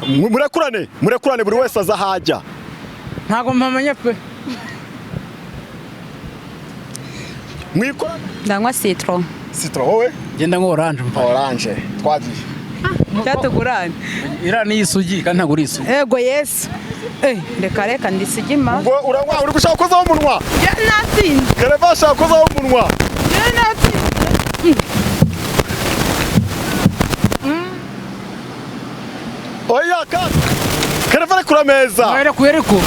murekurane buri wese azahajya. Ntago mpamenya pe. Mwikorane? Ndanywa citron. Citron wowe? Genda ngo orange. Orange. Twagiye. Cyatugurane. Ira ni isugi kandi ntago uri isugi. Ego yes. Reka ndisigima. Ngo uranywa uri gushaka kozaho umunwa. Ya natsinze. Kereva ashaka kozaho umunwa. Ya natsinze. Oya ka. Kereva kura meza. Mwere kuyereko.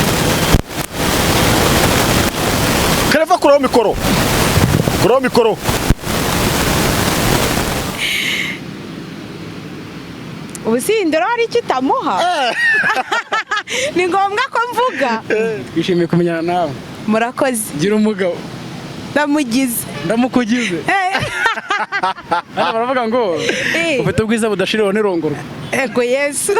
Kereva kura mikoro. Kura mikoro. Ubusindiro hari kitamuha. Ni ngombwa ko mvuga. Twishimiye kumenyana nawe. Murakoze. Gira umugabo. Ndamugize. Ndamukugize. Hano baravuga ngo ufite ubwiza budashiraho n'irongorwa. Ego Yesu.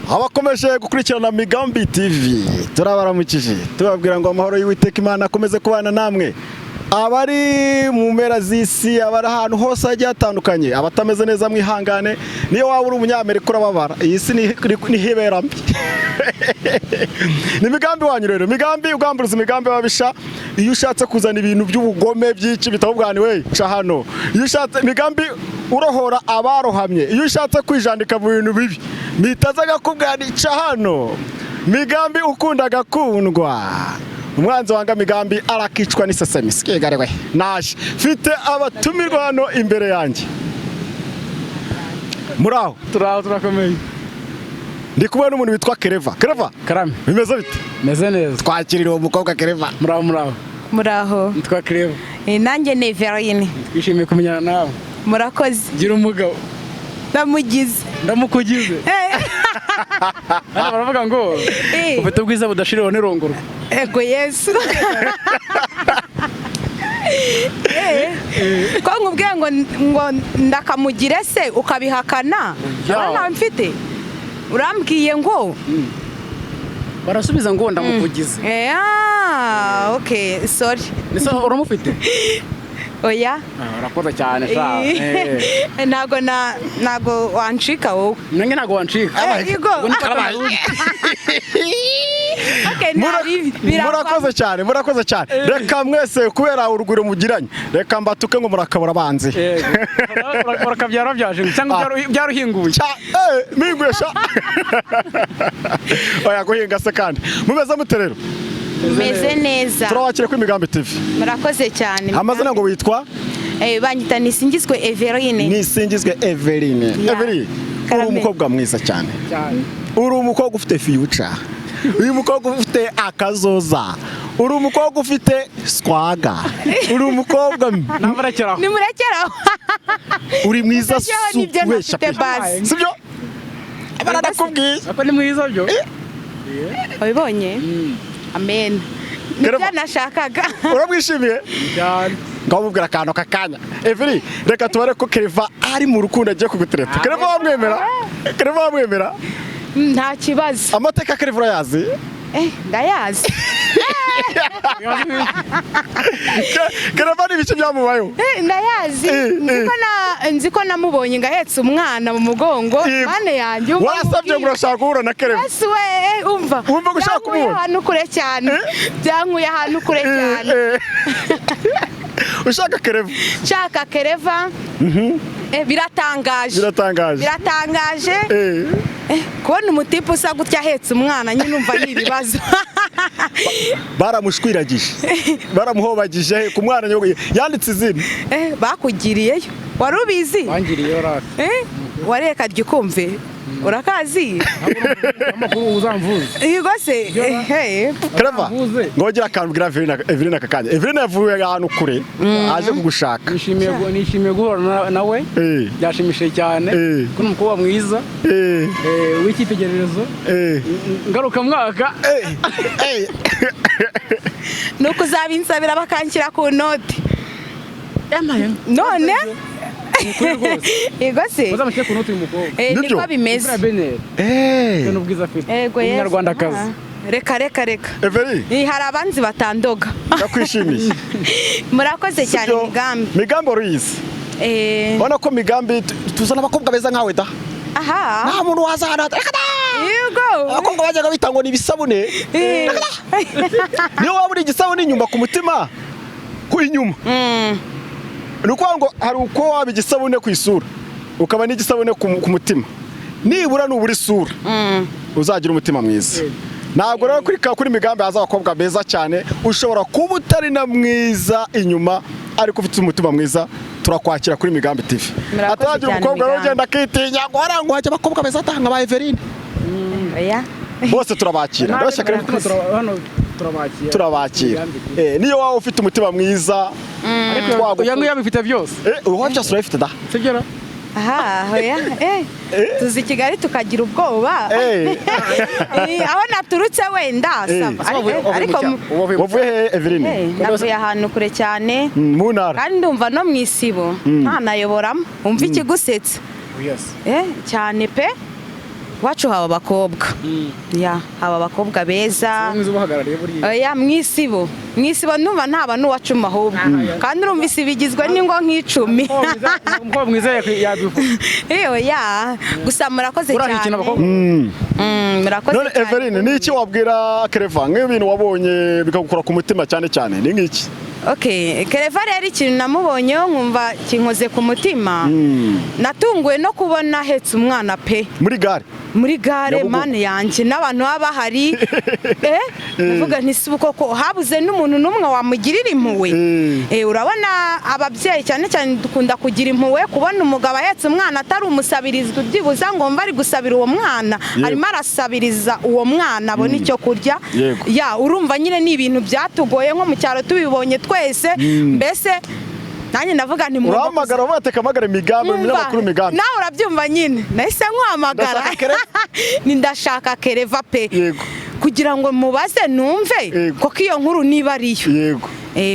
Abakomeje gukurikirana Migambi TV turabaramukije tubabwira ngo amahoro y'Uwiteka Imana akomeze kubana namwe. Abari mu mpera z'isi, abari ahantu hose hagiye hatandukanye, abatameze neza mwihangane, niyo waba uri umunyamerika urababara, iyi si nihibera mbi. Ni Migambi wanyu rero, Migambi ugamburuza imigambi babisha. Iyo ushatse kuzana ibintu by'ubugome by'iki bitabubwaniwe ca hano. Iyo ushatse Migambi urohora abarohamye, iyo ushatse kwijandika mu bintu bibi mitazaga kubwanica hano. Migambi ukunda gakundwa. Umwanzi wanga Migambi arakicwa n'isesemi. Sikigarewe naje fite abatumirwa hano imbere yanjye. Muraho Turakomeye. Ndi kumwe n'umuntu witwa Kereva. Kereva Karame. Bimeze bite? Meze neza. Twakirira uwo mukobwa Kereva. Muraho. Nitwa Kereva. Nanjye ni Everine. Twishimiye kumenyana nawe. Murakoze. Gira umugabo. Ndamugize. Ndamukugize. Hano baravuga ngo ufite ubwiza budashiraho n'irongorwa. Ego Yesu. Ko nkubwiye ngo ndakamugire se ukabihakana. Abana mfite. Urambwiye ngo barasubiza ngo ndamukugize. Okay, sorry. Nisa uramufite? Oya. Urakoze cyane sha. Nago wancika wowe. Nange nago wancika. Yego. Murakoze cyane. Reka mwese kubera urugwiro mugiranye. Reka mbatuke ngo murakabura banze. Urakabyara byaje cyangwa byaruhinguye. Mingwesha. Oya guhinga se kandi. Mumeze muterero. Meze neza. Turawakire ku Migambi TV. Murakoze cyane. Amazina ngo witwa? Banyita Nisingizwe Everine. Nisingizwe Everine. Everine. Uri umukobwa mwiza cyane. Uri umukobwa ufite future. Uri umukobwa ufite akazoza. Uri umukobwa ufite swaga. Uri umukobwa namurekeraho. Nimurekeraho. Uri mwiza suwesha. Sibyo? Baradakubwiye. Apa ni mwiza byo? Wabibonye? Amen. Nibyo nashakaga. Urabwishimiye? Cyane. Ngamubwira akantu kakanya. Everine, reka tubare ko Kereva ari mu rukundo agiye kugutereta. Kereva wamwemera? Nta kibazo. Amateka Kereva urayazi? Ndayazi. Kereva ni ibice byamubayeho? Ndayazi. Nzi ko namubonye ngahetse umwana mu mugongo. Mane yanjye. Wasabye ngo urashaka guhura na Kereva? Yesu we umva. Wumva gushaka kumubona? Ahantu kure cyane. Byankuye ahantu kure cyane. Ushaka Kereva? Shaka Kereva. Biratangaje. Kubona umutipe usa gutya ahetse umwana nyine umva ni ibibazo. Baramushwiragije. Baramuhobagije ku mwana yanditse izina. Bakugiriyeyo. Wari ubizi? Wangiriyeyo raka. Wareka ryukumve. Urakazi? Amakuru uzamvuze. Yego se. Kereva. Ngogira akambwira Everine akakanya. Everine yavuye ahantu kure aje kugushaka. Nishimiye guhura nawe. Byashimishije cyane. Kuko umukobwa mwiza. W'icyitegererezo. Ngaruka mwaka. Nuko uzabinsabira bakanshyira ku note. None? Yego se. Muzamushyire ku note uyu mukobwa. Niko bimeze. N'ubwiza afite. Yego Yesu. Umunyarwandakazi. reka Everi hari abanzi batandoga ndakwishimiye murakoze cyane Sibyo? Migambi Migambi Louise ubona ko Migambi tuzana abakobwa beza nkawe da aha nta muntu wazana yego abakobwa bajyaga bita ngo ni ibisabune niyo waba uri igisabune inyuma ku mutima ku inyuma ni ukuvuga ngo hari uko waba igisabune ku isura ukaba n'igisabune ku mutima nibura nubura isura uzagira umutima mwiza ntabwo rero kuri Migambi haza abakobwa beza cyane ushobora kuba utari na mwiza inyuma ariko ufite umutima mwiza turakwakira kuri Migambi TV atagira umukobwa rero ugenda akitinya ngo harangwa hajya abakobwa beza atanga ba Everine bose turabakira turabakira niyo waba ufite umutima mwiza uyu nguyu abifite byose uba byose urabifite da sibyo aha hoya tuzi Kigali tukagira ubwoba aho naturutse wenda ariko wavuye he Everine navuye ahantu kure cyane mu ntara kandi ndumva no mu isibo ntanayoboramo umva ikigusetsa cyane pe wacu haba abakobwa haba abakobwa beza mwisibo ndumva ntaba n'uwacuma ahubwo kandi urumva isi bigizwe n'ingo nk'icumi gusa murakoze cyane murakoze cyane Everine ni iki wabwira Kereva nk'ibintu wabonye bikagukora ku mutima cyane cyane ni nk'iki Kereva rero ikintu namubonye nkumva kinkoze ku mutima natunguwe no kubona ahetse umwana pe muri gare mane yanjye n'abantu baba bahari ndavuga nti si koko habuze n'umuntu n'umwe wamugirira impuhwe urabona ababyeyi cyane cyane dukunda kugira impuhwe kubona umugabo ahetse umwana atari umusabirizwa byibuza ngo mba ari gusabira uwo mwana arimo arasabiriza uwo mwana abona icyo kurya urumva nyine ni ibintu byatugoye nko mu cyaro tubibonye twese mbese nanjye ndavuga nti urahamagara bateka amagara Migambi n'amakuru Migambi nawe urabyumva nyine nahise nkuhamagara ni ndashaka Kereva pe kugira ngo mubaze numve koko iyo nkuru niba ariyo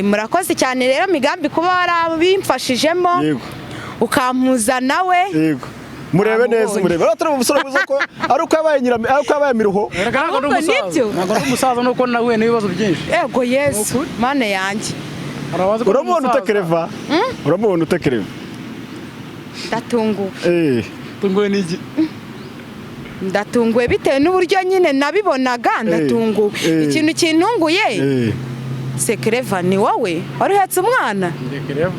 murakoze cyane rero Migambi kuba warabimfashijemo ukampuza nawe murebe neza murebe atari umusore mwiza ko ari uko yabaye miruho ntabwo ari umusaza nuko nawe n'ibibazo byinshi yego Yesu mana yanjye uramubona utekereva uramubona utekereva ndatunguwe tunguwe n'iki ndatunguwe bitewe n'uburyo nyine nabibonaga ndatunguwe ikintu kintunguye se Kereva ni wowe wari uhetse umwana Kereva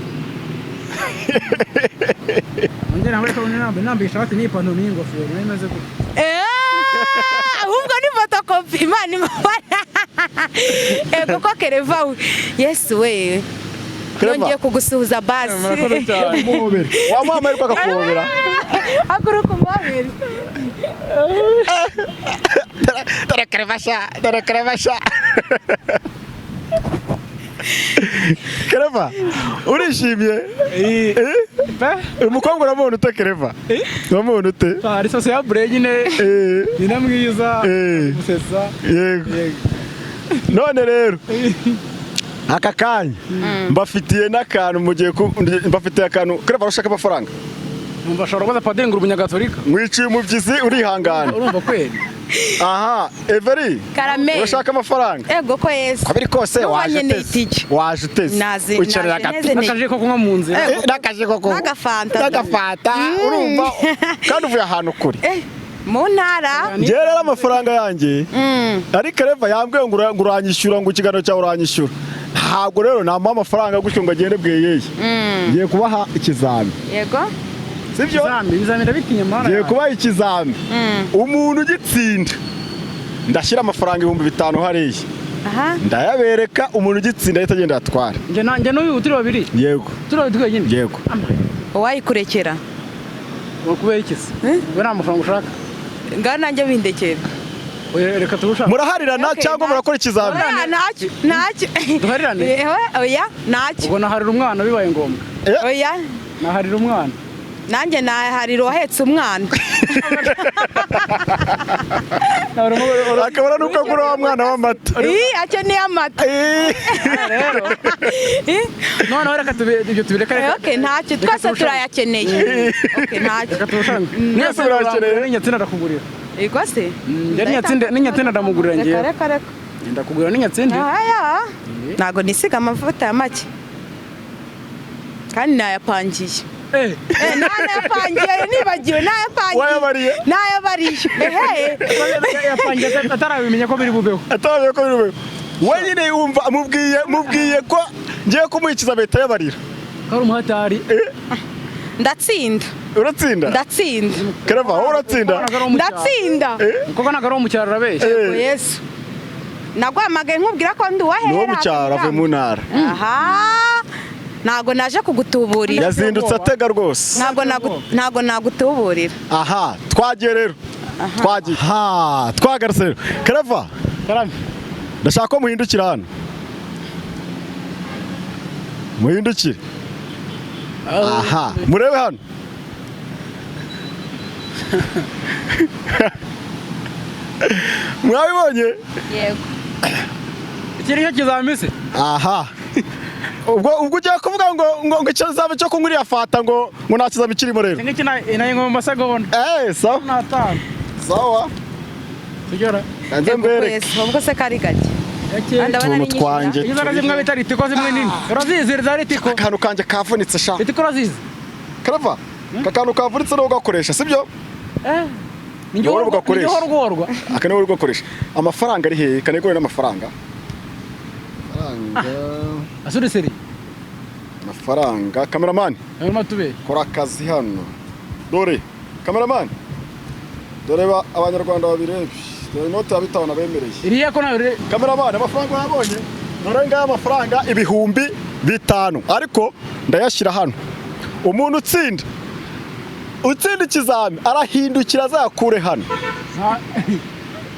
ongera nawe ko nambaye ishati n'ipantaro n'ingofero nayimeze gute ahubwo ni fotokopi Imana imubara kuko Kereva Yesu we nongeye kugusuhuza basi wamuhamara ko akakubobera haguruka umubabere dore Kereva Kereva urishimye umukobwa uramubona ute Kereva uramubona ute ari sose ya bure nyine ni na mwiza gusetsa none rero aka kanya mbafitiye n'akantu mbafitiye akantu Kereva urashaka amafaranga mbashobora kubaza padiri ngo umunyagatolika mwiciye umubyizi urihangana urumva kweli aha Everine urashaka amafaranga ego ko Yesu kabiri kose waje uteze wicarira agati n'akaje ko kunywa mu nzira n'akaje ko kunywa n'agafanta urumva kandi uvuye ahantu kure mu ntara njyewe rero amafaranga yanjye ari Kereva yambwiye ngo uranyishyura ngo ikiganiro cyawe uranyishyura ntabwo rero namuha amafaranga gutyo ngo agende bweyeye ngiye kubaha ikizami yego sibyo bizamira bitinye mara ngiye kubaha ikizami umuntu ugitsinda ndashyira amafaranga 5,000 hariya ndayabereka umuntu ugitsinda ahita agenda yatwara njye n'uyu turi babiri yego turi babiri twenyine yego wayikurekera kubera iki se we nta mafaranga ushaka ngaho nanjye bindekera reka turushaka muraharirana cyangwa murakora ikizami ntacyo duharirane oya ntacyo ubwo naharira umwana bibaye ngombwa oya naharira umwana nanjye naharira uwahetse umwana akabona nuko agura wa mwana w'amata akeneye amata noneho reka ibyo tubireka ntacyo twese turayakeneye reka turushanga mwese murakeneye nyatsina arakugurira Ego se? N'inyatsinda ndamugurira ngiye. Reka. Ndakugura n'inyatsinda. Aya. Ntago nisiga amavuta ya make. Kandi nayapangiye. Nayapangiye nibagiwe nayapangiye. Wayabariye? Nayabariye. Yapangiye atarabimenya ko biri bubeho. Atarabimenya ko biri bubeho. Wenyine yumva mubwiye ko ngiye kumuhikiza beta yabarira. Kari umuhatari. Ndatsinda. Uratsinda? Ndatsinda. Kereva wowe uratsinda? Ndatsinda. Kuko nagaro mu cyaro rabeshye. Yesu. Nagwamagaye nkubwira ko ndi uwahera. No mu cyaro ave mu ntara. Aha. Ntago naje kugutuburira. Yazindutse atega rwose. Ntago nagutuburira. Aha, twagiye rero. Twagiye. Ha, twagarutse rero. Kereva. Karame. Ndashaka ko muhindukira hano. Muhindukire. Aha, murebe hano. Mwabibonye? Yego. Ikiriho kizamise. Aha. Ubwo ugiye kuvuga ngo ikizaba cyo kunyuriya fata ngo nta kizaba kirimo rero. Ngiki nayi ngomba segonda. Sawa. Natanu. Sawa. Tugera. Kanze mbere. Ubwo se kari gake. Tuntu twanje. Izara zimwe bitari tiko zimwe nini. Urazizi zari tiko. Akantu kanje kavunitse sha. Tiko urazizi. Karava. Kakantu kavunitse no ugakoresha sibyo? Ninjye ugakoresha. Akane uri ugakoresha. Amafaranga ari he? Kane gore n'amafaranga. Asuri seri. Amafaranga. Cameraman. Arimo tube. Kora akazi hano. Dore. Cameraman. Dore abanyarwanda babirebi. Dore note yabitabana bemereye. Iriya ko nawe Cameraman amafaranga yabonye. Nore ngaya amafaranga ibihumbi 5 ariko ndayashira hano. Umuntu utsinda ikizami arahindukira azakure hano.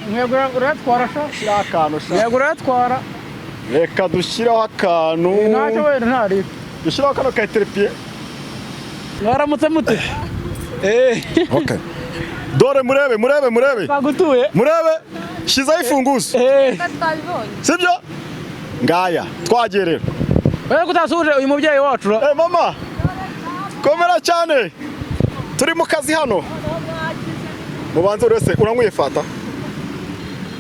Mwegura uratwara sha akantu sha. Mwegura uratwara. Reka dushiraho akantu. Ntacyo wera ntari. Dushiraho akantu ka telepiye. Mwaramutse mute. Okay. Dore murebe. Bagutuye. Murebe. Shizaho ifunguzo. Sibyo? Ngaya twagiye rero. Wewe kutasuje uyu mubyeyi wacu. Mama. Komera cyane. Turi mu kazi hano. Mubanze urese uranguye fata?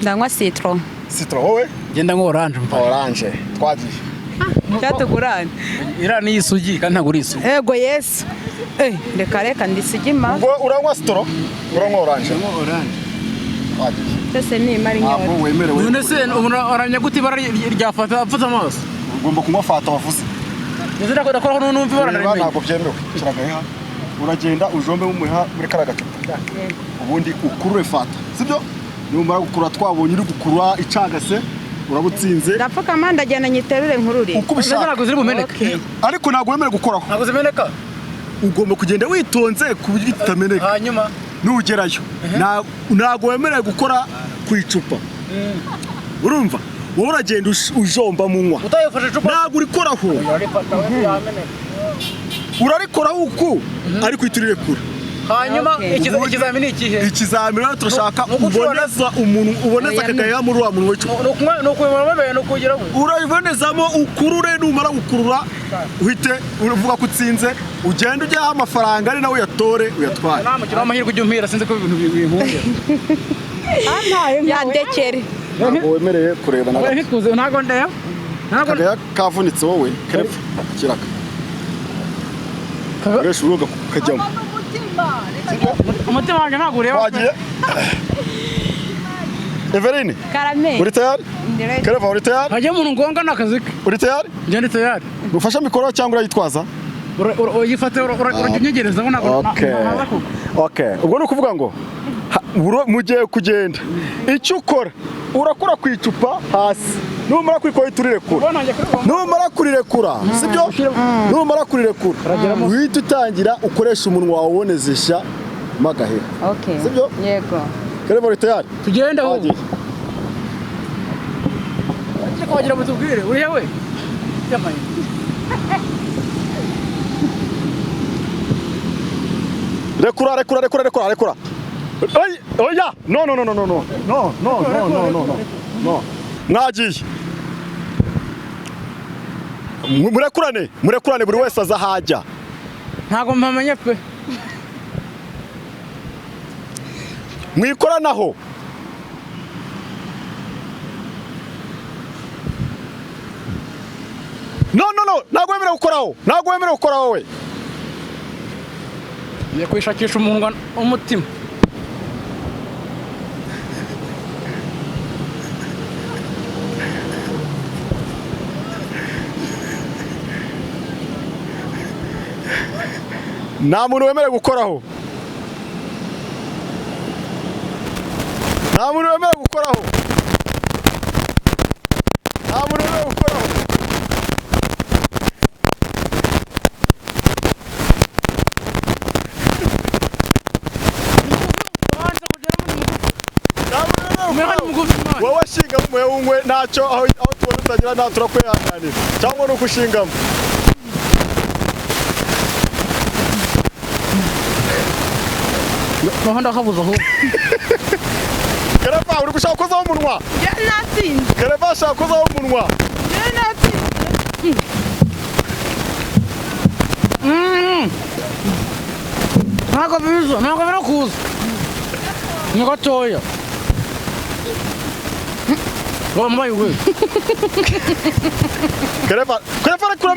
Ndanywa citron. Citron wowe? Genda ngo orange. Orange. Twagiye. Cyatugurane. Ira ni isugi kandi ntagura isugi. Ego Yesu. Reka ndisigima. Ngo uranywa citron? Uranywa orange. Twagiye. Tese ni mari nyoro. Abo wemerewe. None se uranya gute bara rya fata apfuza amaso. Ugomba kunywa fata wavuze. Nizera ko dakora no numva ibara narimwe. Ntabwo byemewe. Kiragaha. Uragenda ujombe umuha muri karagacupa. Ubundi ukurure fata. Sibyo? Numara gukura twabonye uri gukurura icagase urabutsinze. Ndapfuka manda jyana nyiterure nkururi. Ukubishaka ntabwo ziri bumeneka. Ariko ntabwo wemerewe gukoraho. Ntabwo zimeneka. Ugomba kugenda witonze ku buryo itameneka. Hanyuma nugerayo ntabwo wemerewe gukora ku icupa. Urumva? Wowe uragenda ujomba munywa. Utayifashe icupa. Ntabwo urikoraho. Urarikoraho uku ariko iturire kure. Hanyuma ikizamini ikihe? Ikizamini rero turashaka uboneza umuntu uboneza akagaya muri wa muntu w'icupa. No kubibona no kugira ngo urabonezamo ukurure numara gukurura uhite uvuga ko utsinze ugenda ujyaho amafaranga ari nawe uyatore uyatware. Nta mukino w'amahirwe ujya umpira sinzi ko ibintu bihunge. Yandekere. Ntabwo wemereye kureba nawe. Ntikuze ntago ndeya. Ntago kavunitse wowe kerepfa kiraka. Karesha uruga kajyamo. Umutima wanjye ntabwo ureba. Wagiye. Everine. Karame. Uri tayari? Kereva uri tayari? Hajye umuntu ngonga nakazi ke. Uri tayari? Njye ndi tayari. Gufasha mikoro cyangwa urayitwaza? Uyifate urajyegereza ubona ko ntaza ko. Okay. Ubwo ni ukuvuga ngo mugiye kugenda. Icyo ukora urakora ku icupa hasi. Numara kwikora iturire kure. Numara kurirekura, sibyo? Numara kurirekura. Uhita utangira ukoresha umunwa wawe ubonezesha magahera. Okay. Sibyo? Yego. Kereva uri tayari? Tugende ho. Wagira mutubwire uri yewe. Yamaye. Rekura. Oya! No. Mwagiye. Murekurane buri wese azahajya. Ntago mpamenye pe. mwikoranaho no ntabwo wemerewe gukoraho we ngiye kwishakisha umunwa umutima nta muntu wemerewe gukoraho wowe shingamo umuhe w'umwe ntacyo aho tubona utagira nta turakwihanganira cyangwa ni uko ushingamo naho ndakabuza aho Kereva uri gushaka kozaho umunwa natsinze Kereva ashaka kozaho umunwa ntabwo birakuza ni gatoya wambaye we Kereva rekura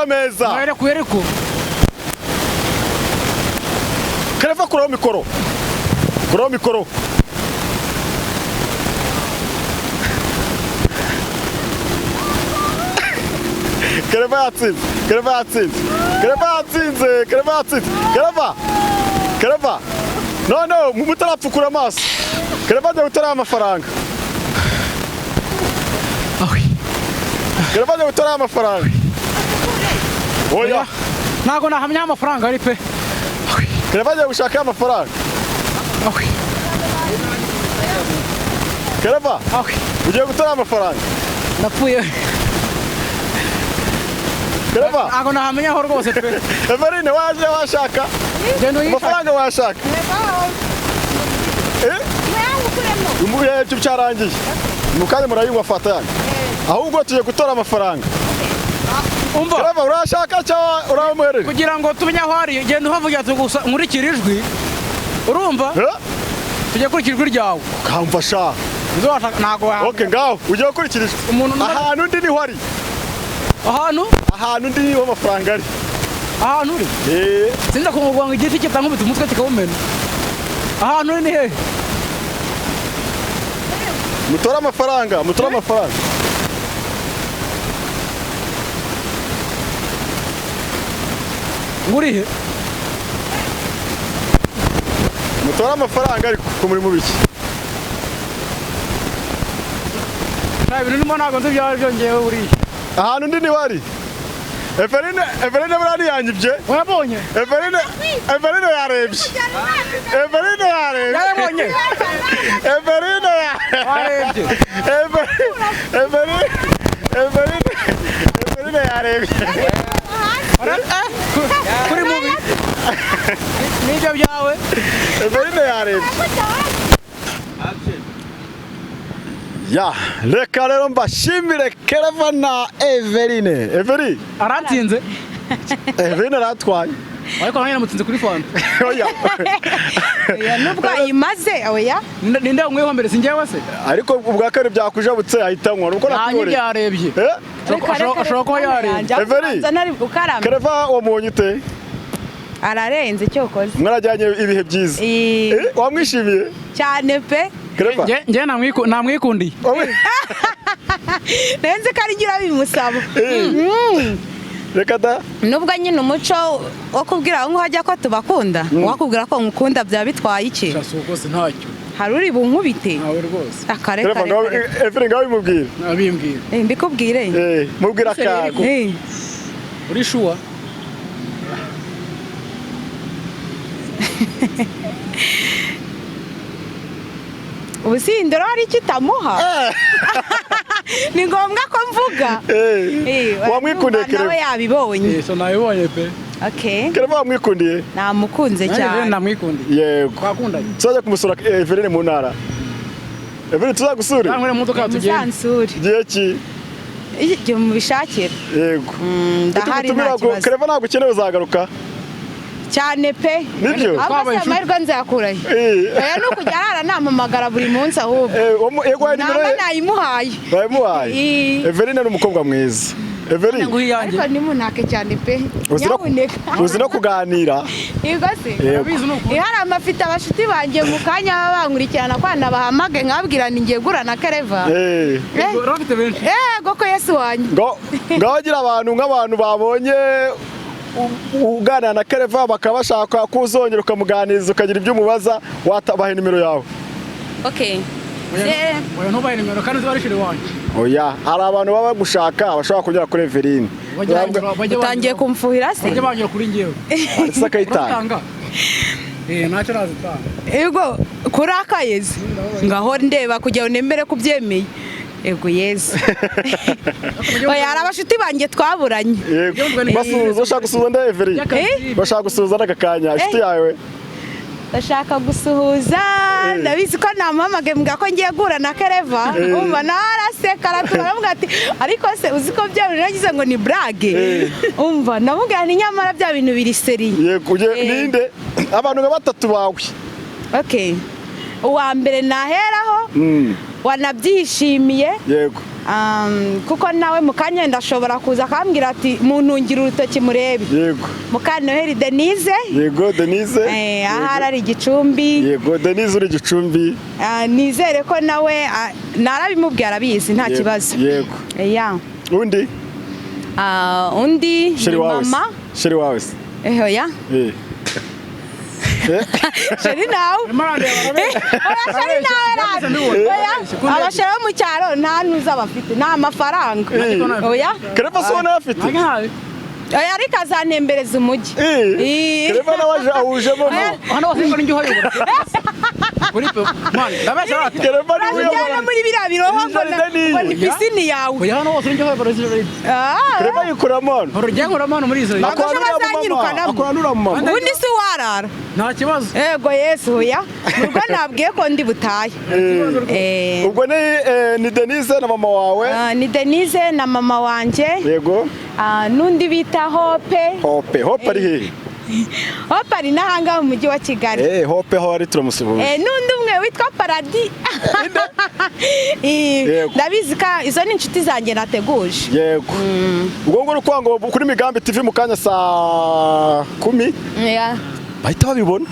ameza Kwereko Kereva kuraho mikoro Kereva yatsinze Kereva no mutarapfukura amaso Kereva ajya gutara amafaranga Kereva ajya gutara amafaranga oya ntago nahamya amafaranga ari pe Kereva ajya gushaka amafaranga Kereva ugiye gutara amafaranga napfuye Kereva ntago nahamya aho rwose pe Everine waje washaka amafaranga washaka umuhe cyo cyarangiye mukanye murayinywa fatanye ahubwo tugiye gutora amafaranga umva Kereva urashaka cyangwa uramuherere kugira ngo tumenye aho ari genda uhavugira tugusa nkurikira ijwi urumva tujye kurikira ijwi ryawe kamfasha ntago okay ngaho ugiye gukurikira ijwi ahantu ndi niho ari ahantu ndi niho amafaranga ari ahantu uri sinza kumubwira ngo igiti kitangubita umutwe kikawumena ahantu uri ni hehe mutora amafaranga ngurihe mutora amafaranga ariko ko muri mubiki ibintu ndimo ntabwo nzi byaba byongeyeho buriya ahantu ndi niho ari Everine burani yanyibye wabonye Everine yarebye yabonye Everine yarebye kuri mubi nibyo byawe Everine yarebye ya reka rero mbashimire Kereva na Everine aratsinze Everine aratwaye ariko nanjye namutsinze kuri fanta oya nubwo ayimaze oya ninde umweho mbere sinjyewe se ariko ubwa kare byakujabutse ahitanywa nuko nakubore yarebye ashobora kuba yarebye Everine Kereva wamubonye ute ararenze icyo koze mwarajyanye ibihe byiza wamwishimiye cyane pe Kereva nge namwikundiye nenze ko ari ngira bimusaba reka da nubwo nyine umuco wo kubwira ngo hajya ko tubakunda wakubwira ko ngukunda bya bitwaye iki rwose ntacyo hari uri bunkubite nawe rwose akareka Everine ngaho bimubwira nabimbwira mbikubwire mubwira akago uri shuwa ubusindiro hari icyo utamuha ni ngombwa ko mvuga wamwikundiye Kereva nawe yabibonye nabibonye pe Kereva wamwikundiye namukunze cyane namwikundiye yego twakundanye tuzajya kumusura Everine mu ntara Everine tuzagusure cyangwa mu modoka tugenda gihe ki igihe mubishakira yego ndahari nta kibazo Kereva ntabwo ukeneye uzagaruka cyane pe Nibyo? ahubwo se amahirwe nzakurayo oya ni ukujya arara nampamagara buri munsi ahubwo yego nimero namba nayimuhaye bayimuhaye Everine ni umukobwa mwiza Everine ariko nimunake cyane pe uzi no kuganira yego se ihari amafite abashuti banjye mu kanya baba bankurikirana kwana bahamage nkabwira ni ngiye gura na Kereva yego ko Yesu wanjye ngaho gira abantu nk'abantu babonye uganira na Kereva bakaba bashaka ko uzongera ukamuganiriza ukagira ibyo umubaza watabaha nimero yawe okay oya ntubahe nimero kandi zibarishire wanjye oya hari abantu baba gushaka bashobora kugera kuri Everine utangiye kumfuhira se bajye banyura kuri ngewe ariko akayitanga ntacyo nazitanga yego kuri akayezi ngaho ndeba kugira ngo nembere kubyemeye ego Yesu oya hari abashuti banjye twaburanye basuhuza bashaka gusuhuza nda Everine bashaka gusuhuza n'agakanya inshuti yawe ndashaka gusuhuza ndabizi ko namuhamagaye mbwa ko ngiye gura na Kereva umva naraseka aravuga ati ariko se uzi ko bya bintu nagize ngo ni brage umva namubwira ni nyamara bya bintu biri seri yego ninde abantu nka batatu bawe okay uwa mbere naheraho wanabyishimiye yego kuko nawe mukanya ndashobora kuza akambwira ati muntungira urutoki murebe yego Mukanoheri Denise yego Denise ahari ari Gicumbi yego Denise uri Gicumbi nizere ko nawe narabimubwira arabizi nta kibazo yego undi mama sheri wawe oya sheri nawe sheri nawe abasheri bo mu cyaro nta nuza bafite nta mafaranga oya Kereva so n'afite oya ariko azantembereza umujyi Kereva nawe awujemo hano hose ngo njye uyobora kuri man ndabasha rata Kereva ni uyobora muri biriya biroho ngo ni pisine yawe oya hano hose njye uyobora Kereva yikuramo urujya nkuramo muri izo akwanura mu mama ubundi si warara nta kibazo yego Yesu oya nubwo nabwiye ko ndi butaye ubwo ni Denise na mama wawe ni Denise na mama wanjye yego n'undi bita Hope ari hehe Hope ari n'ahanga mu mujyi wa Kigali Hope ho ari turamusuhuje n'undi umwe witwa Paradi ndabizi ka izo ni inshuti zanjye nateguje yego ubwo ngo rukwanga kuri Migambi TV mu kanya saa 10 bahita babibona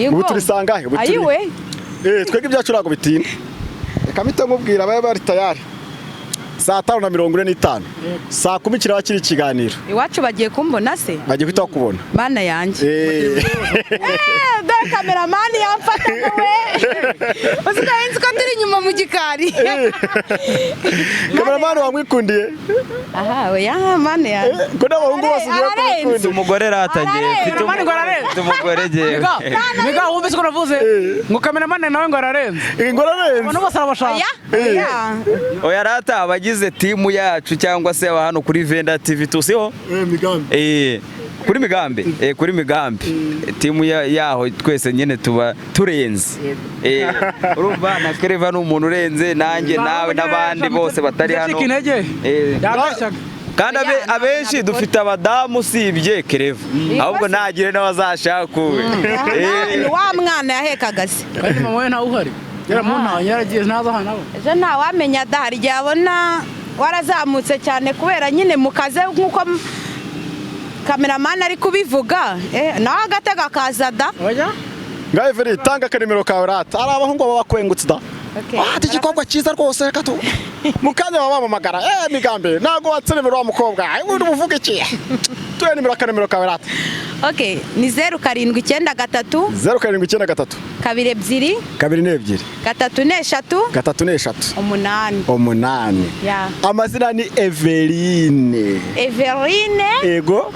ubu turisangahe ayiwe twege ibyacu ntago bitinda reka mpita nkubwira abaye bari tayari saa 5:45 saa 10 kiraba kiri ikiganiro iwacu bagiye kumbona se bagiye kwita kubona mana yanjye dore kameramani yamfataga we uzi ko turi inyuma mu gikari kameramani wamwikundiye aha oya mana yanjye ko n'abahungu bose ugiye kumukunda umugore ratagiye mfite umugore giye Mega wumvise ko navuze ngo kameramani nawe ngo ararenze abantu bose arabashaka oya rata abagize timu yacu cyangwa se aba hano kuri Venda TV tusiho Migambi kuri Migambi timu yaho twese nyene tuba turenze urumva na Kereva n'umuntu urenze nanjye nawe n'abandi bose batari hano kandi abenshi dufite abadamu sibye Kereva ahubwo nagire n'abazashaka uwe wa mwana yahekaga se kandi mama we ntawe uhari yaramuntanye yaragiye naza hano ejo ntawamenya adahari igihe abona warazamutse cyane kubera nyine mu kazi nk'uko kameramani ari kubivuga nawe agatega kaza da ngaho Everine tanga akanimero kawe rata ari abahungu baba bakwengutse da ati igikobwa cyiza rwose reka tu mukanya baba bamamagara Migambi ntago watse nimero wa mukobwa ubundi uvuga iki tuye nimero akanimero kawe rata ni 0793 0793 2 2 3 8 amazina ni Everine yego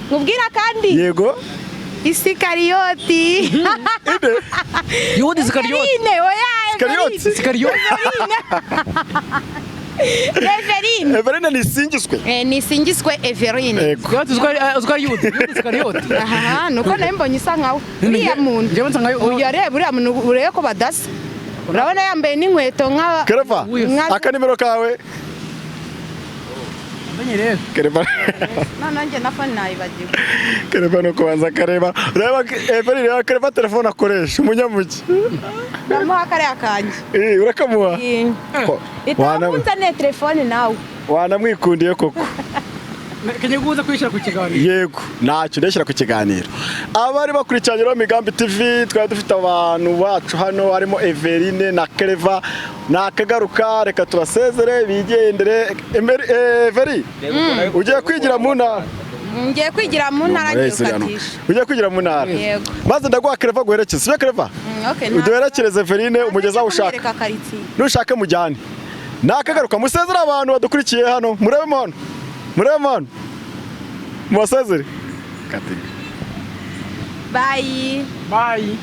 nkubwira kandi yego Isikariyoti Yuda Isikariyoti Everine nisingizwe Everine uzwa Yuda Isikariyoti aha nuko nawe mbonye isa nkawe uriya muntu uyareba uriya muntu urebe ko badasa urabona yambaye n'inkweto Kereva akanimero kawe Kereva none njye na phone nayibagiwe. Kereva no kubanza kareba reba Everi reba Kereva telefone akoresha umunyamuki Namuha kariya kanjye. urakamuha Itakunza ne telefone nawe. wanamwikundiye koko Kenyuguza kwishyira ku kiganiro. yego ntacyo ndeshyira ku kiganiro abari bakurikiranye rero Migambi TV twari dufite abantu bacu hano harimo Everine na Kereva nakagaruka reka tubasezere bigendere Everi ugiye kwigira mu ntara Ngiye kwigira mu ntara y'ukatisha. ugiye kwigira mu ntara Yego. maze ndaguha Kereva guherekeza sibe Kereva Okay. uduherekereze Everine umugeza aho ushaka nushake mujyane nakagaruka musezere abantu badukurikiye hano murebemo hano mubasezere Bye. Bye.